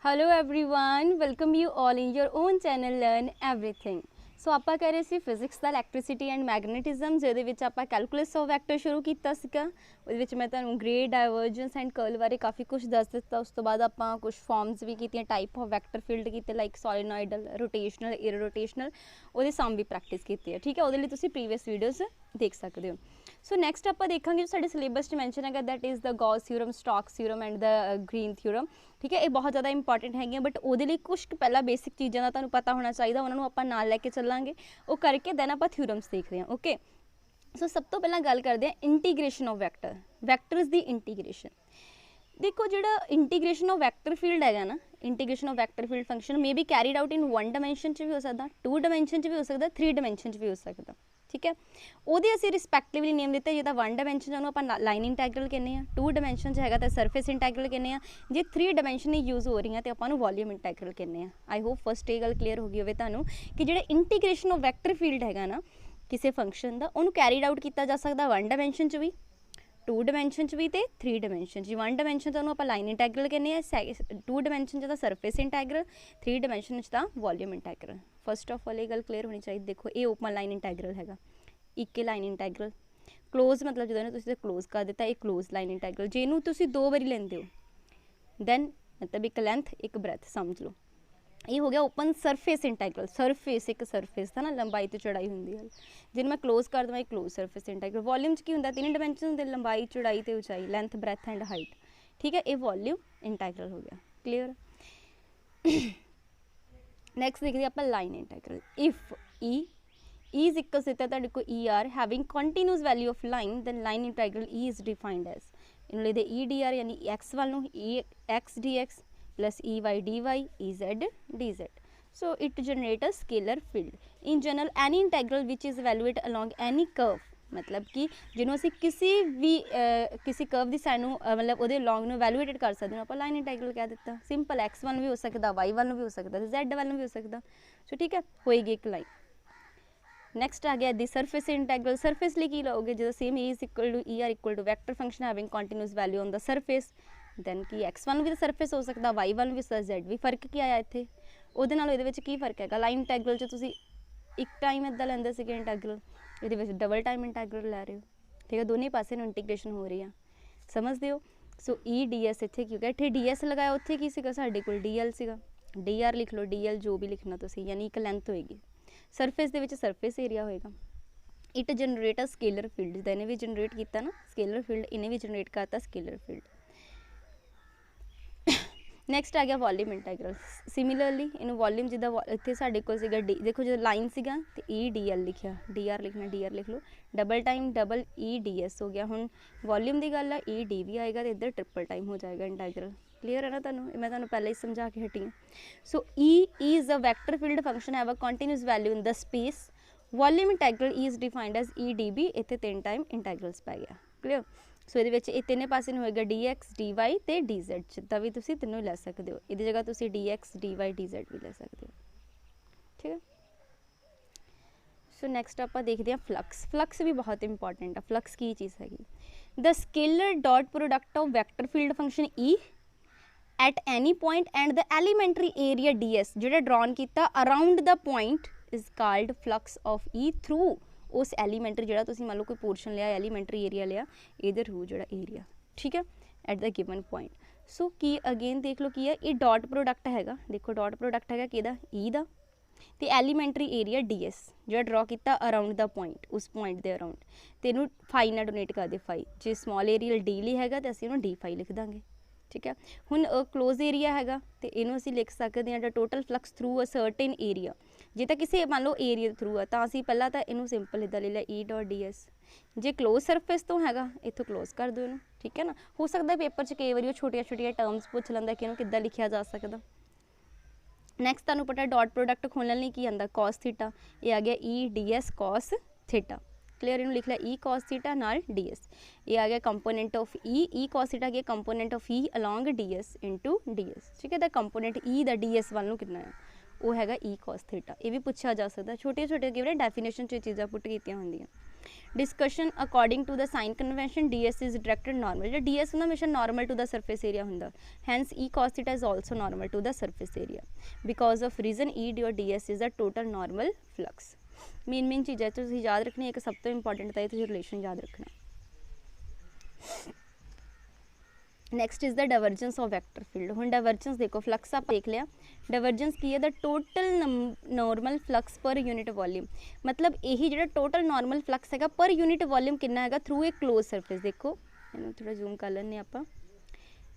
Hello everyone welcome you all in your own channel learn everything. So ਆਪਾਂ ਕਰ ਰਹੇ ਸੀ ਫਿਜ਼ਿਕਸ ਦਾ ਇਲੈਕਟ੍ਰਿਸਿਟੀ ਐਂਡ ਮੈਗਨੇਟਿਜ਼ਮ ਜਿਹਦੇ ਵਿੱਚ ਆਪਾਂ ਕੈਲਕੂਲਸ ਆਫ ਵੈਕਟਰ ਸ਼ੁਰੂ ਕੀਤਾ ਸੀਗਾ। ਉਹਦੇ ਵਿੱਚ ਮੈਂ ਤੁਹਾਨੂੰ ਗ੍ਰੇ ਡਾਇਵਰਜੈਂਸ ਐਂਡ ਕਰਲ ਬਾਰੇ ਕਾਫੀ ਕੁਝ ਦੱਸ ਦਿੱਤਾ। ਉਸ ਤੋਂ ਬਾਅਦ ਆਪਾਂ ਕੁਝ ਫਾਰਮਸ ਵੀ ਕੀਤੀਆਂ, ਟਾਈਪ ਆਫ ਵੈਕਟਰ ਫੀਲਡ ਕੀਤੇ ਲਾਈਕ ਸੋਲੀਨੋਇਡਲ, ਰੋਟੇਸ਼ਨਲ, ਇਰੋਟੇਸ਼ਨਲ, ਉਹਦੇ ਸਮ ਵੀ ਪ੍ਰੈਕਟਿਸ ਕੀਤੀ ਹੈ। ਠੀਕ ਹੈ, ਉਹਦੇ ਲਈ ਤੁਸੀਂ ਪ੍ਰੀਵੀਅਸ ਵੀਡੀਓਜ਼ ਦੇਖ ਸਕਦੇ ਹੋ। ਸੋ ਨੈਕਸਟ ਆਪਾਂ ਦੇਖਾਂਗੇ ਜੋ ਸਾਡੇ ਸਿਲੇਬਸ 'ਚ ਮੈਂਸ਼ਨ ਹੈਗਾ that is the Ghaus theorem, stocks theorem and the green theorem. ਠੀਕ ਹੈ, ਇਹ ਬਹੁਤ ਜ਼ਿਆਦਾ ਇੰਪੋਰਟੈਂਟ ਹੈਗੀਆਂ ਬਟ ਉਹਦੇ ਲਈ ਕੁਛ ਕੁ ਪਹਿਲਾਂ ਬੇਸਿਕ ਚੀਜ਼ਾਂ ਦਾ ਤੁਹਾਨੂੰ ਪਤਾ ਹੋਣਾ ਚਾਹੀਦਾ, ਉਹਨਾਂ ਨੂੰ ਆਪਾਂ ਨਾਲ ਲੈ ਕੇ ਚੱਲਾਂਗੇ। ਉਹ ਕਰਕੇ ਦੈਨ ਆਪਾਂ ਥਿਊਰਮਸ ਦੇਖਦੇ ਹਾਂ। ਓਕੇ, ਸੋ ਸਭ ਤੋਂ ਪਹਿਲਾਂ ਗੱਲ ਕਰਦੇ ਹਾਂ ਇੰਟੀਗ੍ਰੇਸ਼ਨ ਆਫ ਵੈਕਟਰ, ਵੈਕਟਰਸ ਦੀ ਇੰਟੀਗ੍ਰੇਸ਼ਨ। ਦੇਖੋ ਜਿਹੜਾ ਇੰਟੀਗ੍ਰੇਸ਼ਨ ਆਫ ਵੈਕਟਰ ਫੀਲਡ ਹੈਗਾ ਨਾ, integration of vector field function may be carried out in 1 dimension 'ਚ ਵੀ ਹੋ ਸਕਦਾ, 2 ਡਾਇਮੈਂਸ਼ਨ 'ਚ ਵੀ ਹੋ ਸਕਦਾ, 3 ਡਾਇਮੈਂਸ਼ਨ 'ਚ ਵੀ ਹੋ ਸਕਦਾ। ਠੀਕ ਹੈ, ਉਹਦੇ ਅਸੀਂ ਰਿਸਪੈਕਟਿਵਲੀ ਨੇਮ ਦਿੱਤੇ। ਜੇ ਤਾਂ 1 ਡਾਇਮੈਂਸ਼ਨ ਉਹਨੂੰ ਆਪਾਂ ਲਾਈਨ ਇੰਟੈਗਰਲ ਕਹਿੰਦੇ ਹਾਂ, 2 ਡਾਇਮੈਂਸ਼ਨ 'ਚ ਹੈਗਾ ਤਾਂ ਸਰਫੇਸ ਇੰਟੈਗਰਲ ਕਹਿੰਦੇ ਹਾਂ, ਜੇ 3 ਡਾਇਮੈਂਸ਼ਨ ਹੀ ਯੂਜ਼ ਹੋ ਰਹੀਆਂ ਤਾਂ ਆਪਾਂ ਨੂੰ ਵੋਲੀਅਮ ਇੰਟੈਗਰਲ ਕਹਿੰਦੇ ਹਾਂ। ਆਈ ਹੋਪ ਫਸਟ ਇਹ ਗੱਲ ਕਲੀਅਰ ਹੋ ਗਈ ਹੋਵੇ ਤੁਹਾਨੂੰ ਕਿ ਜਿਹੜਾ ਇੰਟੀਗ੍ਰੇਸ਼ਨ ਆਫ ਵੈਕਟਰ ਫੀਲਡ ਹੈਗਾ ਨਾ ਕਿਸੇ ਫੰਕਸ਼ਨ ਦਾ, ਉਹਨੂੰ ਕੈਰੀਡ ਆਊਟ ਕੀਤਾ ਜਾ ਸਕਦਾ 1 ਡਾਇਮੈਂਸ਼ਨ 'ਚ ਵੀ, 2 ਡਾਇਮੈਂਸ਼ਨ 'ਚ ਵੀ ਤੇ 3 ਡਾਇਮੈਂਸ਼ਨ 'ਚ। 1 ਡਾਇਮੈਂਸ਼ਨ ਤਾਂ ਉਹਨੂੰ ਆਪਾਂ ਲਾਈਨ ਇੰਟੈਗਰਲ ਕਹਿੰਦੇ ਹਾਂ, 2 ਡਾਇਮੈਂਸ਼ਨ 'ਚ ਤਾਂ ਸਰਫੇਸ ਇੰਟੈਗਰਲ, 3 ਡਾਇਮੈਂਸ਼ਨ 'ਚ ਤਾਂ volume integral. First of all ਇਹ ਗੱਲ ਕਲੀਅਰ ਹੋਣੀ ਚਾਹੀਦੀ। ਦੇਖੋ ਇਹ ਓਪਨ ਲਾਈਨ ਇੰਟੈਗਰਲ ਹੈਗਾ, ਇੱਕ ਲਾਈਨ ਇੰਟੈਗਰਲ। ਕਲੋਜ਼ ਮਤਲਬ ਜਦੋਂ ਇਹਨੂੰ ਤੁਸੀਂ ਕਲੋਜ਼ ਕਰ ਦਿੱਤਾ, ਇਹ ਕਲੋਜ਼ ਲਾਈਨ ਇੰਟੈਗਰਲ। ਜੇ ਇਹਨੂੰ ਤੁਸੀਂ 2 ਵਾਰੀ ਲੈਂਦੇ ਹੋ ਦੈਨ ਮਤਲਬ ਇੱਕ ਲੈਂਥ ਇੱਕ ਬ੍ਰੈਥ ਸਮਝ ਲਓ। ਇਹ ਹੋ ਗਿਆ ਓਪਨ ਸਰਫੇਸ ਇੰਟੈਗਰਲ। ਸਰਫੇਸ ਇੱਕ ਸਰਫੇਸ ਦਾ ਨਾ ਲੰਬਾਈ ਤੇ ਚੌੜਾਈ ਹੁੰਦੀ ਹੈ, ਜਿਹਨੂੰ ਮੈਂ ਕਲੋਜ਼ ਕਰ ਦਵਾਂ ਇਹ ਕਲੋਜ਼ ਸਰਫੇਸ ਇੰਟੈਗਰਲ। ਵੋਲੀਅਮ 'ਚ ਕੀ ਹੁੰਦਾ, 3 ਡਾਇਮੈਂਸ਼ਨ ਹੁੰਦੇ, ਲੰਬਾਈ, ਚੌੜਾਈ ਤੇ ਉਚਾਈ, ਲੈਂਥ, ਬ੍ਰੈਥ ਐਂਡ ਹਾਈਟ। ਠੀਕ ਹੈ, ਇਹ ਵੋਲੀਅਮ ਇੰਟੈਗਰਲ ਹੋ ਗਿਆ। ਕਲੀਅਰ। ਨੈਕਸਟ ਦੇਖਦੇ ਆਪਾਂ line integral. If E is equals to ਤੁਹਾਡੇ ਕੋਲ er having continuous value of line then line integral e is defined as ਇਹਨੂੰ ਲਿਖਦੇ e dr ਯਾਨੀ x ਵੱਲ ਨੂੰ e x dx plus e y dy e z dz. So it generate a scalar field. In general any integral which is evaluated along any curve ਮਤਲਬ ਕਿ ਜਿਹਨੂੰ ਅਸੀਂ ਕਿਸੇ ਵੀ ਕਿਸੇ ਕਰਵ ਦੀ ਸਾਈਡ ਨੂੰ ਮਤਲਬ ਉਹਦੇ ਲੌਂਗ ਨੂੰ ਵੈਲੂਏਟਡ ਕਰ ਸਕਦੇ ਹਾਂ ਆਪਾਂ ਲਾਈਨ ਇੰਟੈਗਰਲ ਕਹਿ ਦਿੱਤਾ। ਸਿੰਪਲ x ਵੱਲ ਨੂੰ ਵੀ ਹੋ ਸਕਦਾ, y ਵੱਲ ਨੂੰ ਵੀ ਹੋ ਸਕਦਾ, z ਵੱਲ ਨੂੰ ਵੀ ਹੋ ਸਕਦਾ। ਸੋ ਠੀਕ ਹੈ, ਹੋਏਗੀ ਇੱਕ ਲਾਈਨ। ਨੈਕਸਟ ਆ ਗਿਆ ਦੀ ਸਰਫੇਸ ਇੰਟੈਗਰਲ। ਸਰਫੇਸ ਲਈ ਕੀ ਲਓਗੇ, ਜਦੋਂ same e is equal to er equal to vector function having continuous value on the surface then Ki x1 ਨੂੰ ਵੀ ਤਾਂ ਸਰਫੇਸ ਹੋ ਸਕਦਾ, y1 ਨੂੰ ਵੀ z ਵੀ। ਫਰਕ ਕੀ ਆਇਆ ਇੱਥੇ, ਉਹਦੇ ਨਾਲ ਇਹਦੇ ਵਿੱਚ ਕੀ ਫਰਕ ਹੈਗਾ। ਲਾਈਨ ਇੰਟੈਗਰਲ 'ਚ ਤੁਸੀਂ ਇੱਕ ਟਾਈਮ ਇੱਦਾਂ ਲੈਂਦੇ ਸੀਗੇ ਇੰਟੈਗਰਲ, ਇਹਦੇ ਵਿੱਚ ਡਬਲ ਟਾਈਮ ਇੰਟੈਗਰਲ ਲੈ ਰਹੇ ਹੋ। ਠੀਕ ਹੈ, ਦੋਨੇ ਪਾਸੇ ਨੂੰ ਇੰਟੀਗ੍ਰੇਸ਼ਨ ਹੋ ਰਹੀ ਆ, ਸਮਝਦੇ ਹੋ। ਸੋ e ds ਇੱਥੇ ਕੀ ਹੋ ਗਿਆ, ਇੱਥੇ ds ਲਗਾਇਆ, ਉੱਥੇ ਕੀ ਸੀਗਾ ਸਾਡੇ ਕੋਲ dl ਸੀਗਾ। dr ਲਿਖ ਲਓ, dl ਜੋ ਵੀ ਲਿਖਣਾ ਤੁਸੀਂ, ਯਾਨੀ ਇੱਕ ਲੈਂਥ ਹੋਏਗੀ। ਸਰਫੇਸ ਦੇ ਵਿੱਚ ਸਰਫੇਸ ਏਰੀਆ ਹੋਏਗਾ। It generate a scalar field, ਜਿੱਦਾਂ ਇਹਨੇ ਵੀ ਜਨਰੇਟ ਕੀਤਾ ਨਾ ਸਕੇਲਰ ਫੀਲਡ, ਇਹਨੇ ਵੀ ਜਨਰੇਟ ਕਰਤਾ ਸਕੇਲਰ ਫੀਲਡ। ਨੈਕਸਟ ਆ ਗਿਆ ਵੋਲੀਅਮ ਇੰਟੈਗਰਲ। ਸਿਮਿਲਰਲੀ ਇਹਨੂੰ ਵੋਲੀਅਮ ਜਿੱਦਾਂ ਇੱਥੇ ਸਾਡੇ ਕੋਲ ਸੀਗਾ ਡੀ, ਦੇਖੋ ਜਦੋਂ ਲਾਈਨ ਸੀਗਾ ਤੇ ਈ ਡੀ ਐਲ ਲਿਖਿਆ, ਡੀ ਆਰ ਲਿਖਣਾ, ਡੀ ਆਰ ਲਿਖ ਲਓ, double time double E D S ਹੋ ਗਿਆ। ਹੁਣ ਵੋਲੀਅਮ ਦੀ ਗੱਲ ਆ, ਈ ਡੀ ਵੀ ਆਏਗਾ ਤੇ ਇੱਧਰ ਟ੍ਰਿਪਲ ਟਾਈਮ ਹੋ ਜਾਏਗਾ ਇੰਟੈਗਰਲ। ਕਲੀਅਰ ਹੈ ਨਾ ਤੁਹਾਨੂੰ, ਮੈਂ ਤੁਹਾਨੂੰ ਪਹਿਲਾਂ ਹੀ ਸਮਝਾ ਕੇ ਹਟੀ ਹਾਂ। So E is a vector field function have a continuous value in the space. Volume integral is defined as E D B, ਇੱਥੇ 3 ਟਾਈਮ ਇੰਟੈਗਰਲਸ ਪੈ ਗਿਆ। ਕਲੀਅਰ। ਸੋ ਇਹਦੇ ਵਿੱਚ ਇਹ ਤਿੰਨੇ ਪਾਸੇ ਨੂੰ ਹੋਏਗਾ ਡੀ ਐਕਸ, ਡੀ ਵਾਈ ਅਤੇ ਡੀ ਜ਼ੈਡ, ਜਿੱਦਾਂ ਵੀ ਤੁਸੀਂ ਤਿੰਨੋਂ ਲੈ ਸਕਦੇ ਹੋ। ਇਹਦੀ ਜਗ੍ਹਾ ਤੁਸੀਂ D X, D Y, D Z ਵੀ ਲੈ ਸਕਦੇ ਹੋ। ਠੀਕ ਹੈ, ਸੋ ਨੈਕਸਟ ਆਪਾਂ ਦੇਖਦੇ ਹਾਂ ਫਲਕਸ। ਫਲਕਸ ਵੀ ਬਹੁਤ ਇੰਪੋਰਟੈਂਟ ਆ। ਫਲਕਸ ਕੀ ਚੀਜ਼ ਹੈਗੀ, the scalar dot product of vector field function E at any point and the elementary area D S ਜਿਹੜਾ ਡਰਾਨ ਕੀਤਾ around the point is called flux of E through ਉਸ elementary, ਜਿਹੜਾ ਤੁਸੀਂ ਮੰਨ ਲਓ ਕੋਈ ਪੋਰਸ਼ਨ ਲਿਆ, ਐਲੀਮੈਂਟਰੀ ਏਰੀਆ ਲਿਆ, ਇਹਦੇ ਥਰੂ ਜਿਹੜਾ ਏਰੀਆ। ਠੀਕ ਹੈ, at the given point. So Ki again ਦੇਖ ਲਓ ਕੀ ਹੈ, ਇਹ ਡਾਟ ਪ੍ਰੋਡਕਟ ਹੈਗਾ। ਦੇਖੋ ਡਾਟ ਪ੍ਰੋਡਕਟ ਹੈਗਾ ਕਿਹਦਾ, ਈ ਦਾ, ਤੇ ਐਲੀਮੈਂਟਰੀ ਏਰੀਆ ਡੀ ਐਸ ਜਿਹੜਾ ਡਰਾ ਕੀਤਾ ਅਰਾਊਂਡ ਦਾ ਪੁਆਇੰਟ, ਉਸ ਪੁਆਇੰਟ ਦੇ ਅਰਾਊਂਡ, ਤੇ ਇਹਨੂੰ ਫਾਈ ਨਾਲ ਡੋਨੇਟ ਕਰਦੇ ਫਾਈ। ਜੇ ਸਮੋਲ ਏਰੀਆ ਡੀ ਲਈ ਹੈਗਾ ਤਾਂ ਅਸੀਂ ਇਹਨੂੰ ਡੀ ਫਾਈ ਲਿਖ ਦਾਂਗੇ। ਠੀਕ ਹੈ, ਹੁਣ ਕਲੋਜ਼ ਏਰੀਆ ਹੈਗਾ ਤੇ ਇਹਨੂੰ ਅਸੀਂ ਲਿਖ ਸਕਦੇ ਹਾਂ total flux through a certain area. ਜੇ ਤਾਂ ਕਿਸੇ ਮੰਨ ਲਓ ਏਰੀਆ ਥਰੂ ਆ ਤਾਂ ਅਸੀਂ ਪਹਿਲਾਂ ਤਾਂ ਇਹਨੂੰ ਸਿੰਪਲ ਇੱਦਾਂ ਲੈ ਲਿਆ ਈ ਡੋਟ ਡੀ ਐਸ। ਜੇ ਕਲੋਜ਼ ਸਰਫੇਸ ਤੋਂ ਹੈਗਾ ਇੱਥੋਂ ਕਲੋਜ਼ ਕਰ ਦਿਓ ਇਹਨੂੰ। ਠੀਕ ਹੈ ਨਾ, ਹੋ ਸਕਦਾ ਪੇਪਰ 'ਚ ਕਈ ਵਾਰੀ ਉਹ ਛੋਟੀਆਂ ਛੋਟੀਆਂ ਟਰਮਸ ਪੁੱਛ ਲੈਂਦਾ ਕਿ ਇਹਨੂੰ ਕਿੱਦਾਂ ਲਿਖਿਆ ਜਾ ਸਕਦਾ। ਨੈਕਸਟ ਤੁਹਾਨੂੰ ਪਤਾ ਡਾਟ ਪ੍ਰੋਡਕਟ ਖੋਲ੍ਹਣ ਲਈ ਕੀ ਆਉਂਦਾ, ਕੋਸ ਥੀਟਾ। ਇਹ ਆ ਗਿਆ E D S cos theta. Clear, ਇਹਨੂੰ ਲਿਖ ਲਿਆ ਈ ਕੋਸ ਥੀਟਾ ਨਾਲ ਡੀ ਐਸ। ਇਹ ਆ ਗਿਆ component of E, E cos theta ਗਿਆ component of E along D S into D S. ਠੀਕ ਹੈ, ਤਾਂ ਕੰਪੋਨੈਂਟ ਈ ਦਾ ਡੀ ਐਸ ਵੱਲ ਨੂੰ ਕਿੰਨਾ ਹੈ, ਉਹ ਹੈਗਾ ਈ ਕੋਸ ਥੀਟਾ। ਇਹ ਵੀ ਪੁੱਛਿਆ ਜਾ ਸਕਦਾ, ਛੋਟੀਆਂ ਛੋਟੀਆਂ ਕਿਵੇਂ ਡੈਫੀਨੇਸ਼ਨ 'ਚ ਚੀਜ਼ਾਂ ਪੁੱਟ ਕੀਤੀਆਂ ਹੁੰਦੀਆਂ। Discussion according to the sign convention ds is directed normal, जो ds ਹੁੰਦਾ हमेशा normal to the surface area ਹੁੰਦਾ, hence e cos theta is also normal to the surface area because of reason e d और ds is the total normal flux। Main चीज़ है तुसीं याद रखनी, एक सब तो इंपॉर्टेंट है तुसीं रिलेशन याद रखना। Next is the divergence of vector field. हुण डाइवर्जेंस देखो, फ्लक्स आप देख लिया, डाइवर्जेंस की है द टोटल नॉर्मल फ्लक्स पर यूनिट वॉल्यूम, मतलब यही जो टोटल नॉर्मल फ्लक्स है पर यूनिट वॉल्यूम कितना है थ्रू ए क्लोज सरफेस। देखो इन्हूं थोड़ा जूम कर लें आप,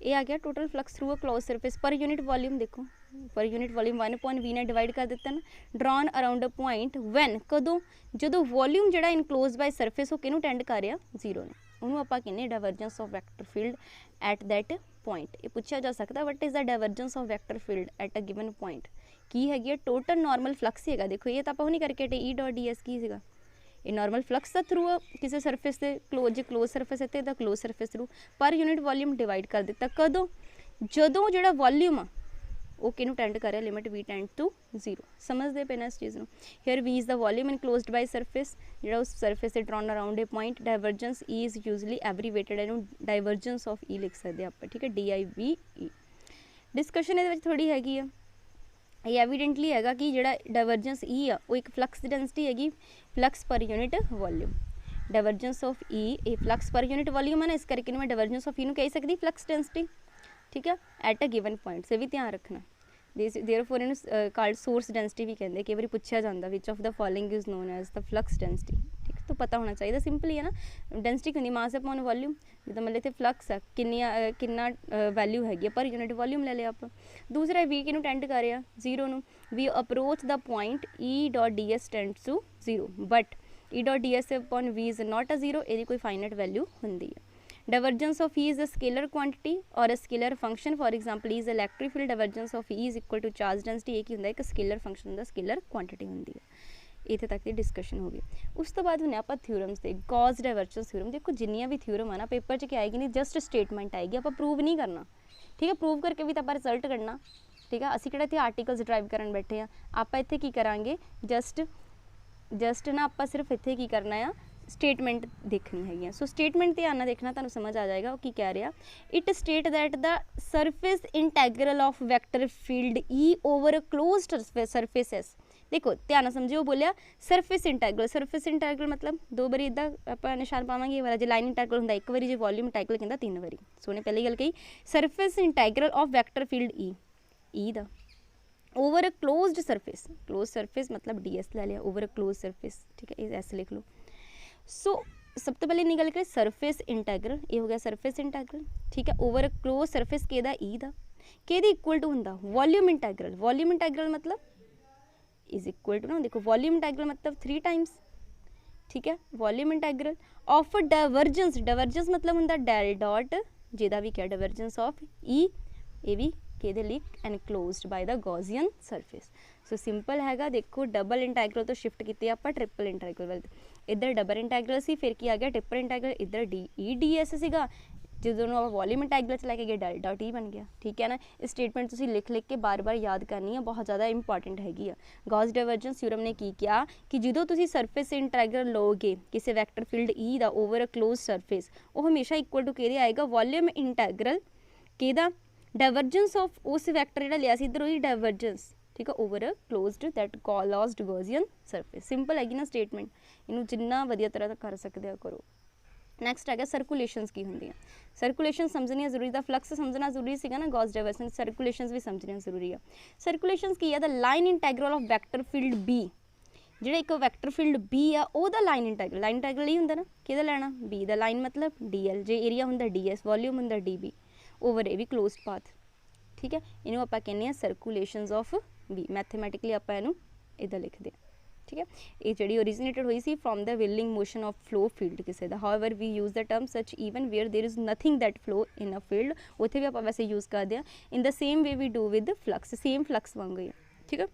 ये आ गया total flux through a close surface पर यूनिट वॉल्यूम। देखो पर यूनिट वॉल्यूम 1/v ने डिवाइड कर दिता ना, drawn around a point when कदों जो वॉल्यूम जो इनक्लोज बाय सरफेस वो किनू टेंड कर रहा जीरो ने, उन्होंने आप कहने divergence of vector field at that point. ये पूछा जा सकता what is the divergence of vector field at a given point, की हैगी टोटल नॉर्मल फ्लक्स ही है। देखो ये तो आप नहीं करके हटे ई डॉट डी एस की सीगा, ये नॉर्मल फ्लक्स का थ्रू किसी सरफेस से क्लोज जो क्लोज सरफेस है तो close surface through per unit volume divide कर दिता कदों जदों जो वॉल्यूम आ वो किनू टेंड करे लिमिट v टेंड टू 0। समझते पे ना इस चीज़ में। Here v is the volume enclosed by surface, जो उस सरफेस से drawn around a point. Divergence e is usually abbreviated, इनू डाइवर्जेंस ऑफ e लिख सकते आप, ठीक है, DIVE। डिस्कशन ये थोड़ी हैगी है, ये एविडेंटली है कि जो डाइवर्जेंस e आ वो एक फ्लक्स डेंसिटी हैगी, फ्लक्स पर unit volume. Divergence of e A flux पर यूनिट वॉल्यूम है ना, इस करके मैं डाइवर्जेंस ऑफ e नू कह सकती फ्लक्स डेंसिटी, ठीक है, एट अ गिवन पॉइंट से भी ध्यान रखना। देयरफॉर इनू कॉल्ड सोर्स डेंसिटी भी कहते, कई बार पूछा जाता which of the following is known as the flux density, ठीक है, तो पता होना चाहिए, सिंपल ही है ना। डेंसिटी होंगी मास अपॉन वॉल्यूम, जो मतलब इतने फ्लक्स है किन्ना वैल्यू हैगी पर यूनिट वॉल्यूम ले लिया आप। दूसरा वी किनू टेंड कर रहा जीरो नू, we approach the point E dot D S tends to zero, but E dot D S upon V is not a zero, ये कोई फाइनाइट वैल्यू होंगी है। Divergence of E is a scalar quantity or a scalar function, for example E is electric field, divergence of E is equal to charge density, एक ही होंगे एक scalar function होंगे, scalar quantity होंगी है। इतने तक की डिस्कशन हो गई। उस तो बाद होने आप थ्योरम्स से गॉस डाइवर्जेंस थ्योरम। देखो जिन्नियां भी थ्योरम है ना पेपर च क्या आएगी नहीं, जस्ट स्टेटमेंट आएगी, आप प्रूव नहीं करना, ठीक है, प्रूव करके भी तो आप रिजल्ट करना, ठीक है। असी किहड़ा इत्थे आर्टिकल्स ड्राइव करन बैठे हैं, आप इत्थे की करांगे जस्ट ना आप सिर्फ इत्थे की करना है स्टेटमेंट देखनी हैगी। सो स्टेटमेंट ध्यान नाल देखना, तुहानूं समझ आ जाएगा वो की कह रहा। It state that the surface integral of vector field E over closed surfaces. देखो ध्यान नाल समझिओ, बोलिया सरफेस इंटैग्रल मतलब दो बारी इदा आप निशान पावांगे, ये वाला जो लाइन इंटैग्रल होंदा एक बारी, जो वॉल्यूम इंटैग्रल कहंदा 3 बारी। सो ने पहली गल कही surface integral of vector field ई दा over a closed surface, close surface मतलब DS ले लिया, ओवर अ क्लोज सरफेस, ठीक है, ये ऐसे लिख लो। सो सब तो पहले निकल के सरफेस इंटैग्रल, ये हो गया सरफेस इंटैग्रल, ठीक है, ओवर अ क्लोज सरफेस के ई दा के इक्वल टू होंदा वॉल्यूम इंटैग्रल मतलब इज इक्वल टू ना, देखो वॉल्यूम इंटैग्रल मतलब 3 टाइम्स, ठीक है, वॉल्यूम इंटैग्रल ऑफ डाइवर्जेंस मतलब होंदा डेल डॉट जिहदा भी क्या डाइवर्जेंस ऑफ ई, ये भी किहदे लई enclosed by the Gaussian surface. So simple हैगा, देखो डबल इंटैग्रल तो शिफ्ट किए आप ट्रिपल इंटैग्रल वाल, इधर डबल इंटैग्रल सी, फिर की आ गया ट्रिपल इंटैग्रल, इधर DEDS सीगा, जो दोनों आप वॉल्यूम इंटैग्रल च लैके गए डेल डॉट ई बन गया, ठीक है ना। स्टेटमेंट तुसीं लिख के बार बार याद करनी है, बहुत ज़्यादा इंपॉर्टेंट हैगी आ। गॉस डाइवर्जेंस थ्योरम ने की किया कि जो तुसीं सरफेस इंटैग्रल लोगे किसी वैक्टर फील्ड ई दा ओवर अ क्लोज सरफेस, वो हमेशा इक्वल टू किहदे आएगा वॉल्यूम इंटैग्रल किहदा डाइवर्जेंस ऑफ उस वैक्टर जो लिया इधर वही डाइवर्जेंस, ठीक है, over a closed that closed Gaussian surface. Simple हैगी ना स्टेटमेंट, इनू जिन्ना वधिया तरह कर सकते हो करो। नैक्सट है सर्कुलेशनस की होंगी, सर्कुलेशन समझनी जरूरी था, फ्लक्स समझना जरूरी सीगा ना, गॉस डाइवर्जेंस सर्कुलेशनस भी समझनी जरूरी है। सर्कुलेशनस की है the line integral of vector field B, जो एक वैक्टर फील्ड बी है वह लाइन इंटैग्रल ही होंगे ना, कि लेना बी द लाइन मतलब DL, जो एरिया होंगे DS, वॉल्यूम होंगे DB, ओवर ए भी क्लोज्ड पाथ, ठीक है। इनू आप कहने हैं सर्कुलेशनस ऑफ बी, मैथमेटिकली आप इनू इधर लिखते हैं, ठीक है। ये जी ओरिजिनेटेड हुई सी from the whirling motion of flow field किसी का, however we use the term such even where there is nothing that flow in a field, उत्थे भी आप वैसे यूज़ करते हैं। In the same way we do with flux, same flux वांगू ही है, ठीक है।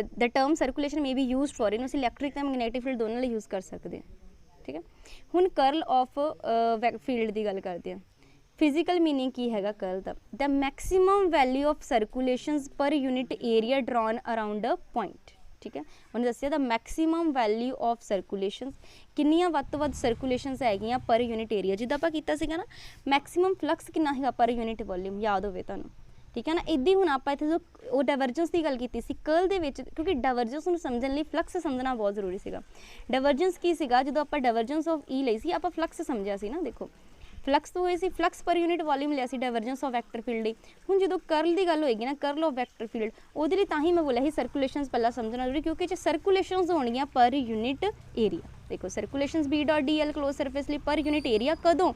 The term circulation may be use for in electric तो मैग्नेटिक फील्ड दोनों यूज़ कर सकते हैं, ठीक है। हुण कर्ल ऑफ फील्ड की गल करते हैं। फिजिकल मीनिंग की हैगा कर्ल दा, the maximum value of circulations पर unit area drawn around a point, ठीक है। उन्हें दसिया द मैक्सीमम वैल्यू ऑफ सर्कुलेशनस, किन्नियां वध तो वध सर्कुलेशनस हैगियां पर यूनिट एरिया, जिद्दां आपां कीता सीगा ना मैक्सीमम फ्लक्स कितना हैगा पर यूनिट वॉल्यूम, याद होवे तुहानूं, ठीक है ना। इदां ही हुण आपां इत्थे जो वो डाइवर्जेंस की गल कीती सी कर्ल दे विच, क्योंकि डाइवर्जेंस नूं समझण लई फ्लक्स समझना बहुत जरूरी सीगा। डाइवर्जेंस की सीगा, जदों आपां डाइवर्जेंस ऑफ ई लई सी आपां फ्लक्स समझिया सी ना, देखो फ्लक्स तो होए सी, फ्लक्स पर यूनिट वॉल्यूम लिया सी डाइवर्जेंस ऑफ वैक्टर फील्ड ही। हुण जो कर्ल की गल होएगी ना, कर्ल ऑफ वैक्टर फील्ड, उहदे लई तां ही मैं बोलिया सी सर्कुलेशनस पहला समझना जरूरी, क्योंकि जो सर्कुलेशनस होणगियां पर यूनिट एरिया। देखो circulations B dot d l close surface लई पर यूनिट एरिया कदों,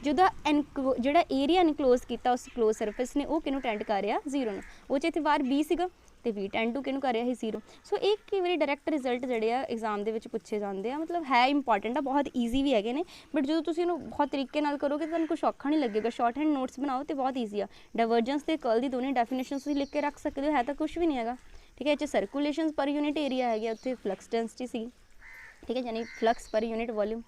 जो जिहड़ा एरिया इनक्लोज किया उस क्लोज सरफेस ने वो किहनूं टेंड कर रहा 0 ਨੂੰ, ਉਹ 'ਚ ਇੱਥੇ ਵਾਰ बी ਸੀਗਾ ਤੇ v टेंड टू किहनूं कर रहा है 0। सो एक कई बार डायरैक्ट रिजल्ट ਜਿਹੜੇ ਆ एग्जाम ਦੇ ਵਿੱਚ ਪੁੱਛੇ ਜਾਂਦੇ ਆ, मतलब है इंपॉर्टेंट आ, बहुत ईजी भी हैगे ने, बट जो तुसीं ਇਹਨੂੰ बहुत तरीके नाल करोगे ਤੁਹਾਨੂੰ कुछ ਔਖਾ नहीं लगेगा। शॉर्ट हैंड नोट्स बनाओ तो बहुत ईजी आ, डाइवर्जेंस ਤੇ कर्ल ਦੀ ਦੋਨੇ ਡੈਫੀਨੇਸ਼ਨ ਤੁਸੀਂ लिख के रख सकते हो, है तो कुछ भी नहीं हैगा, ठीक है। ਇਹ 'ਚ सर्कुलेशन पर यूनिट एरिया है, उत्थे फ्लक्स डेंसिटी सी, ठीक है, यानी फ्लक्स पर यूनिट वॉल्यूम।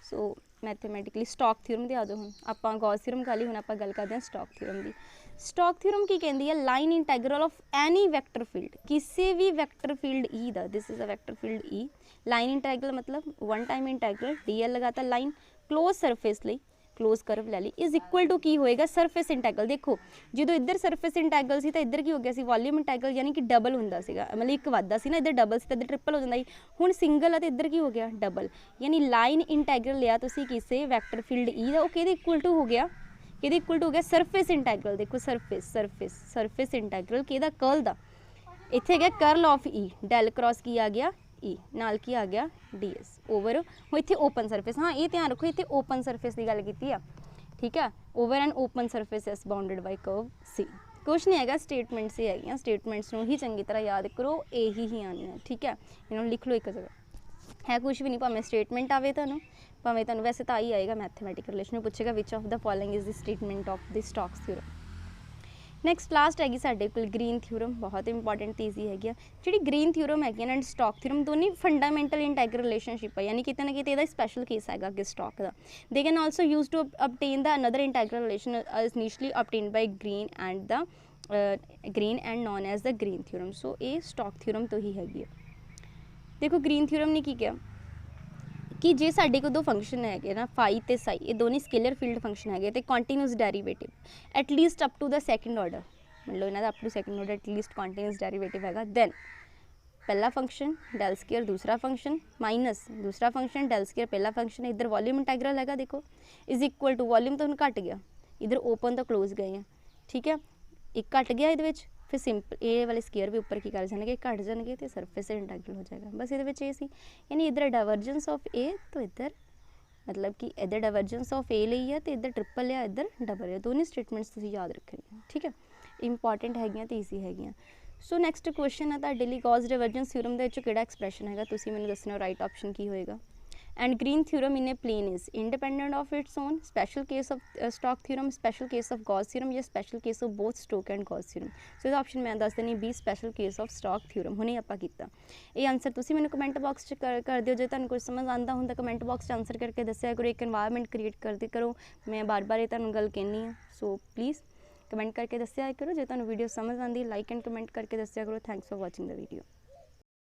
सो मैथेमैटिकली स्टॉक थ्योरम दे आ जाओ, हुण आपां गॉस थ्योरम कर ली, हुण आपां गल करदे हां स्टॉक थ्योरम दी। स्टॉक थ्योरम की कहती है line integral of any vector field, किसी भी वैक्टर फील्ड ई दा, this is a vector field ई, लाइन इंटैग्रल मतलब one time integral d l लगाता लाइन क्लोज सरफेस लई, क्लोज करव लै ली, इज इक्वल टू की होएगा सरफेस इंटैग्रल। देखो जो इधर सरफेस इंटैग्रल सी तो इधर की हो गया सी वॉल्यूम इंटैग्रल, यानी कि डबल हुंदा सीगा, मतलब एक वादा सी ना, इधर डबल सी तो इधर ट्रिपल हो जाता है। हुण सिंगल है तो इधर की हो गया डबल, यानी लाइन इंटैग्रल लिया तुसीं किसी वैक्टर फील्ड ई दा, वो किहदे इक्वल टू हो गया, किहदे इक्वल टू हो गया सरफेस इंटैग्रल। देखो सरफेस सरफेस सरफेस इंटैग्रल किहदा, कर्ल दा, इत्थे गया curl of E, del cross की आ गया ई, नाल की आ गया डी एस ओवर, हुण इत्थे ओपन सरफेस, हाँ ये ध्यान रखो इत्थे ओपन सरफेस की गल कीती आ, ठीक है, over and open surface S bounded by curve C. कुछ नहीं है स्टेटमेंट्स ही है, स्टेटमेंट्स नूं ही चंगी तरह याद करो, यही ही आनी है, ठीक है, इन्होंने लिख लो एक जगह, है कुछ भी नहीं, भावें स्टेटमेंट आवे तुहानूं, भावें तुहानूं वैसे तो आई आएगा मैथमेटिकल रिलेशन पूछेगा विच of the following is the statement of the stocks theorem. Next last हैगी साडे कोल ग्रीन थ्योरम, बहुत इंपॉर्टेंट तो ईजी हैगी, जी ग्रीन थ्योरम है एंड स्टॉक थ्योरम दोनों फंडामेंटल इंटैग्रल रिलेशनशिप है, यानी कितने ना कितने इहदा स्पैशल केस है अगे स्टॉक का। They can also use to obtain the another integral relation initially obtained by Green and the Green and known as the Green theorem. So ये स्टॉक थ्योरम तो ही हैगी। देखो ग्रीन थ्योरम ने की किया कि जे साडे को दो फंक्शन है ना फाई ते साई, ये दोनों स्केलर फील्ड फंक्शन है तो continuous derivative at least up to the second order, मतलब इन्हों up to second order at least continuous derivative है, दैन पहला फंक्शन डेल स्केयर दूसरा फंक्शन माइनस दूसरा फंक्शन डेल स्केयर पहला फंक्शन, इधर वॉल्यूम इंटैग्रल है देखो इज इक्वल टू वॉल्यूम तो घट गया, इधर ओपन तो क्लोज गए हैं, ठीक है, एक घट गया ये, फिर सिंपल ए वाले स्केयर भी उपर की कर जाएंगे घट जाएंगे तो सरफेस से इंटैग्रल हो जाएगा, बस ये सी, यानी इधर डाइवर्जेंस ऑफ ए तो इधर मतलब कि इधर डाइवर्जेंस ऑफ ए ली है तो इधर ट्रिपल लिया इधर डबल है, दोनों स्टेटमेंट्स तुसीं याद रखनी, ठीक है, इंपॉर्टेंट हैगियां तो ईजी हैगियां। सो नैक्सट क्वेश्चन है तुहाडे लई गॉस डाइवर्जेंस थ्योरम दे विचों किहड़ा एक्सप्रैशन हैगा, तुसीं मैनूं दसना राइट ऑप्शन की होएगा। And Green theorem in a plane is independent of its own, special case of Stokes theorem, special case of Gauss theorem या special case of both Stokes and Gauss theorem. So इसका option मैं दस देनी B special case of Stokes theorem, हुणे आपां कीता। ये answer तुसीं मैनूं कमेंट बॉक्स च कर दिओ, जे तुहानूं कुछ समझ आंदा हुंदा कमेंट बॉक्स च आंसर करके दस्सिया करो, एक एनवायरनमेंट क्रिएट करदे करो, मैं बार बार ये तुहानूं गल कहनी है। सो प्लीज़ कमेंट करके दस्सिया करो, जे तुहानूं वीडियो समझ आंदी लाइक एंड कमेंट करके दस्सिया करो। Thanks for watching the video.